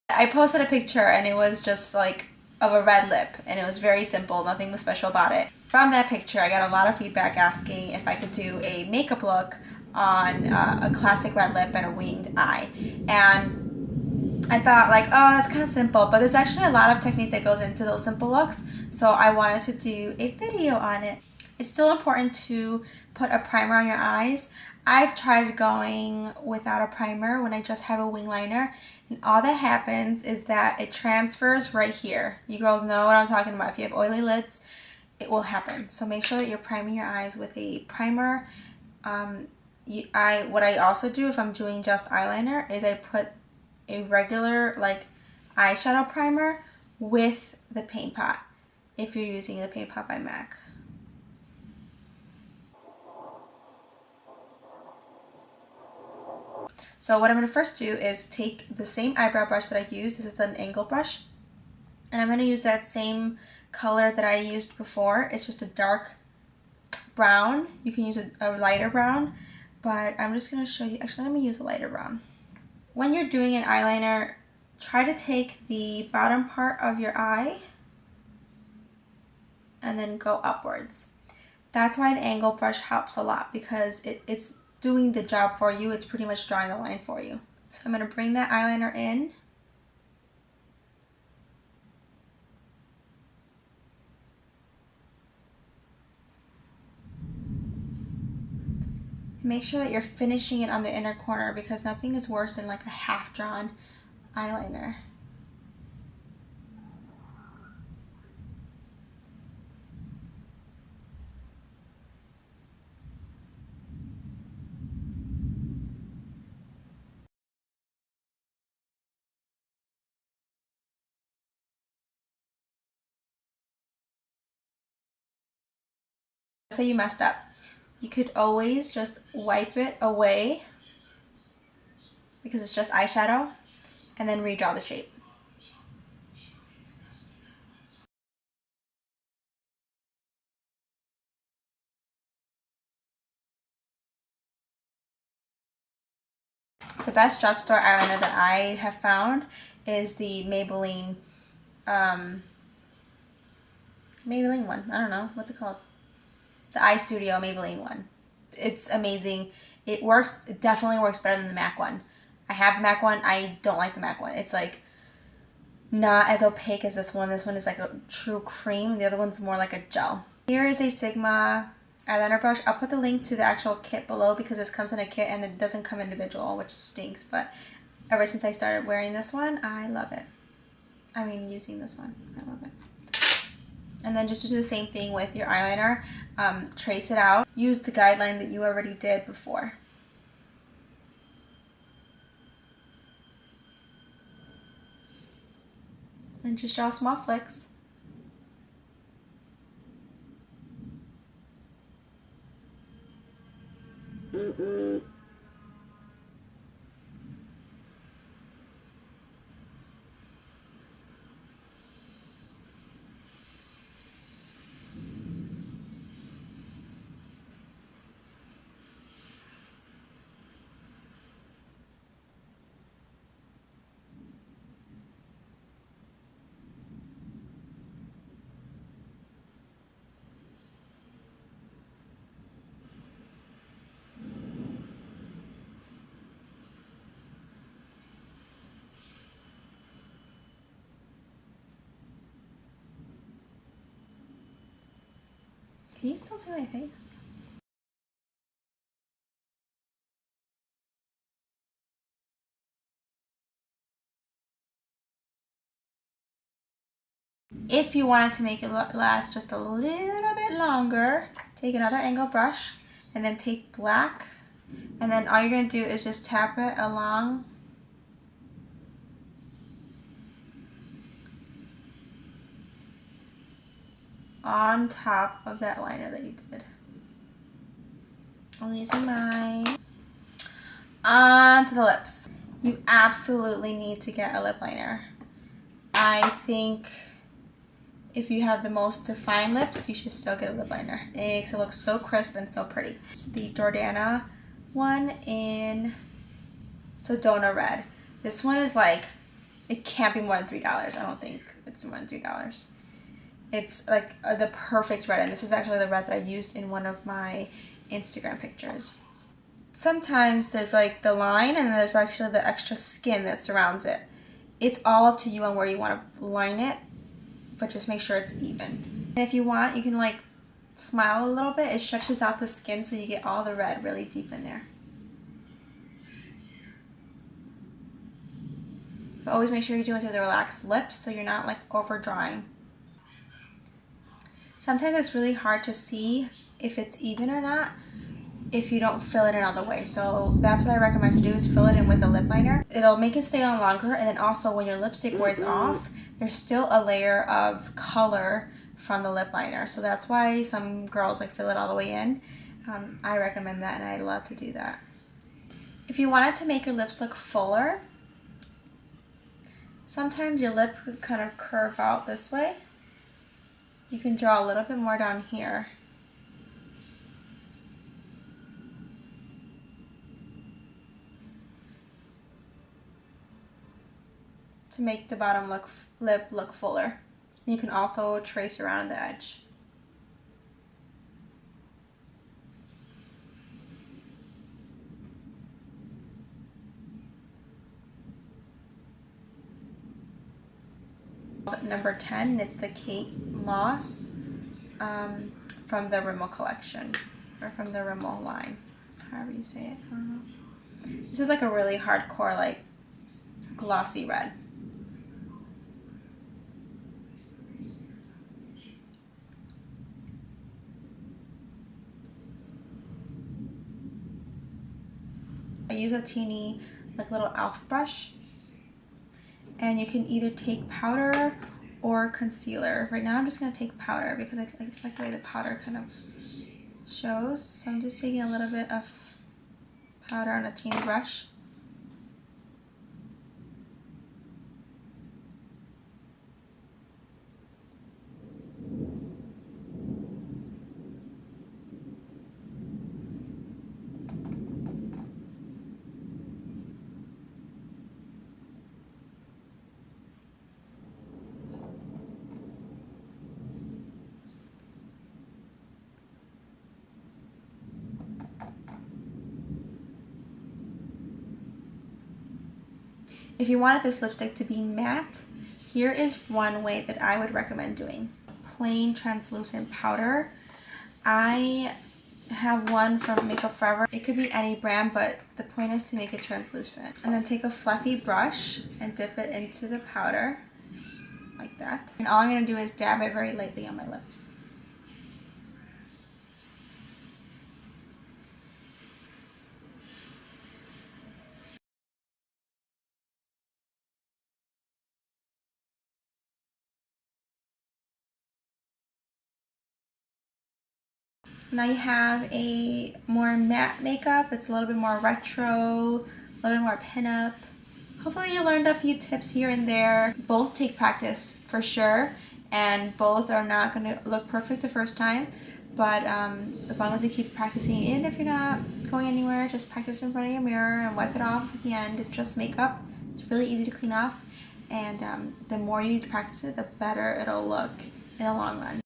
I posted a picture and it was just like of a red lip and it was very simple, nothing was special about it. From that picture I got a lot of feedback asking if I could do a makeup look on a classic red lip and a winged eye, and I thought like, oh, it's kind of simple, but there's actually a lot of technique that goes into those simple looks, so I wanted to do a video on it. It's still important to put a primer on your eyes. I've tried going without a primer when I just have a wing liner, and all that happens is that it transfers right here. You girls know what I'm talking about. If you have oily lids, it will happen. So make sure that you're priming your eyes with a primer. What I also do if I'm doing just eyeliner is I put a regular like eyeshadow primer with the paint pot if you're using the paint pot by MAC. So what I'm going to first do is take the same eyebrow brush that I used. This is an angle brush. And I'm going to use that same color that I used before. It's just a dark brown. You can use a lighter brown, but I'm just going to show you. Actually, let me use a lighter brown. When you're doing an eyeliner, try to take the bottom part of your eye and then go upwards. That's why an angle brush helps a lot, because it's doing the job for you. It's pretty much drawing the line for you. So I'm going to bring that eyeliner in. Make sure that you're finishing it on the inner corner, because nothing is worse than like a half-drawn eyeliner. Say you messed up. You could always just wipe it away because it's just eyeshadow, and then redraw the shape. The best drugstore eyeliner that I have found is the Maybelline one. I don't know, what's it called? The eyeshadow Maybelline one. It's amazing. It works. It definitely works better than the MAC one. I have the MAC one. I don't like the MAC one. It's like not as opaque as this one. This one is like a true cream. The other one's more like a gel. Here is a Sigma eyeliner brush. I'll put the link to the actual kit below because this comes in a kit and it doesn't come individual, which stinks. But ever since I started wearing this one, I love it. I mean, using this one, I love it. And then just to do the same thing with your eyeliner, trace it out. Use the guideline that you already did before. And just draw small flicks. Can you still see my face? If you wanted to make it last just a little bit longer, take another angle brush and then take black, and then all you're going to do is just tap it along on top of that liner that you did. I'm using mine onto the lips. You absolutely need to get a lip liner. I think if you have the most defined lips, you should still get a lip liner. It makes it look so crisp and so pretty. It's the Jordana one in Sedona Red. This one is like It can't be more than $3. I don't think it's more than $3. It's like the perfect red, and this is actually the red that I used in one of my Instagram pictures. Sometimes there's like the line, and then there's actually the extra skin that surrounds it. It's all up to you on where you want to line it, but just make sure it's even. And if you want, you can like smile a little bit. It stretches out the skin so you get all the red really deep in there. But always make sure you do it with the relaxed lips so you're not like over drawing. Sometimes it's really hard to see if it's even or not if you don't fill it in all the way. So that's what I recommend to do, is fill it in with a lip liner. It'll make it stay on longer, and then also when your lipstick wears off, there's still a layer of color from the lip liner. So that's why some girls like fill it all the way in. I recommend that, and I love to do that. If you wanted to make your lips look fuller, sometimes your lip could kind of curve out this way. You can draw a little bit more down here. To make the bottom lip look fuller. You can also trace around the edge. Number 10, it's the Kate Moss from the Rimmel collection, or from the Rimmel line, however you say it. I don't know. This is like a really hardcore, like glossy red. I use a teeny like little e.l.f. brush, and you can either take powder or concealer. Right now I'm just going to take powder because I like the way the powder kind of shows. So I'm just taking a little bit of powder on a teeny brush. If you wanted this lipstick to be matte, here is one way that I would recommend doing. Plain translucent powder. I have one from Makeup Forever. It could be any brand, but the point is to make it translucent. And then take a fluffy brush and dip it into the powder, like that. And all I'm going to do is dab it very lightly on my lips. Now you have a more matte makeup. It's a little bit more retro, a little bit more pinup. Hopefully you learned a few tips here and there. Both take practice for sure, and both are not going to look perfect the first time. But as long as you keep practicing, even if you're not going anywhere, just practice in front of your mirror and wipe it off at the end. It's just makeup. It's really easy to clean off, and the more you practice it, the better it'll look in the long run.